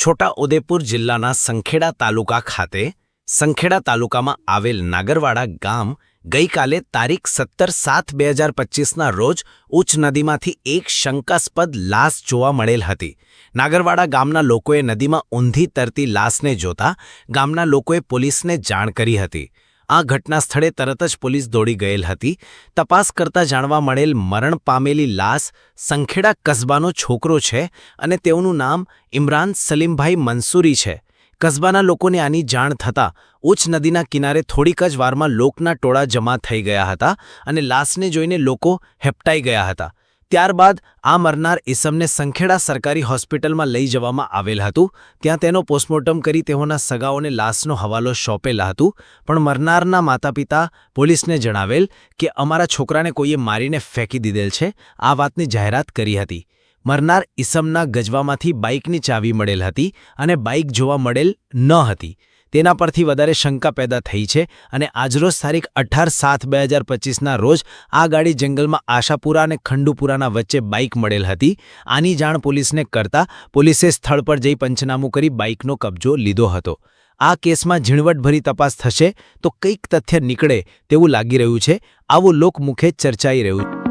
છોટાઉદેપુર જિલ્લાના સંખેડા તાલુકા ખાતે સંખેડા તાલુકામાં આવેલ નાગરવાડા ગામ ગઈકાલે તારીખ 17/7/2025ના રોજ ઉચ્ચ નદીમાંથી એક શંકાસ્પદ લાશ જોવા મળેલ હતી। નાગરવાડા ગામના લોકોએ નદીમાં ઊંધી તરતી લાશને જોતા ગામના લોકોએ પોલીસને જાણ કરી હતી। આ ઘટના સ્થળે તરત જ પોલીસ દોડી ગયેલ હતી। તપાસ કરતા જાણવા મળેલ મરણ પામેલી લાશ સંખેડા કસ્બાનો છોકરો છે અને તેઓનું નામ ઇમરાન સલીમભાઈ મંસૂરી છે। કસ્બાના લોકોને આની જાણ થતાં ઉચ્ચ નદીના કિનારે થોડીક જ વારમાં લોકના ટોળા જમા થઈ ગયા હતા અને લાશને જોઈને લોકો હેબતાઈ ગયા હતા। ત્યારબાદ આ મરનાર ઈસમને સંખેડા સરકારી હોસ્પિટલમાં લઈ જવામાં આવેલ હતું। ત્યાં તેનો પોસ્ટમોર્ટમ કરી તેઓના સગાઓને લાશનો હવાલો સોંપેલા હતું। પણ મરનારના માતાપિતા પોલીસને જણાવેલ કે અમારા છોકરાને કોઈએ મારીને ફેંકી દીધેલ છે। આ વાતની જાહેરાત કરી હતી। મરનાર ઈસમના ગજવામાંથી બાઇકની ચાવી મળેલ હતી અને બાઇક જોવા મળેલ ન હતી। તેના પરથી વધારે શંકા પેદા થઈ છે અને આજરોજ તારીખ 18/7/2025ના રોજ આ ગાડી જંગલમાં આશાપુરા અને ખંડુપુરાના વચ્ચે બાઇક મળેલ હતી। આની જાણ પોલીસને કરતા પોલીસે સ્થળ પર જઈ પંચનામું કરી બાઇકનો કબજો લીધો હતો। આ કેસમાં ઝીણવટભરી તપાસ થશે તો કંઈક તથ્ય નીકળે તેવું લાગી રહ્યું છે। આવું લોકમુખે ચર્ચાઈ રહ્યું છે।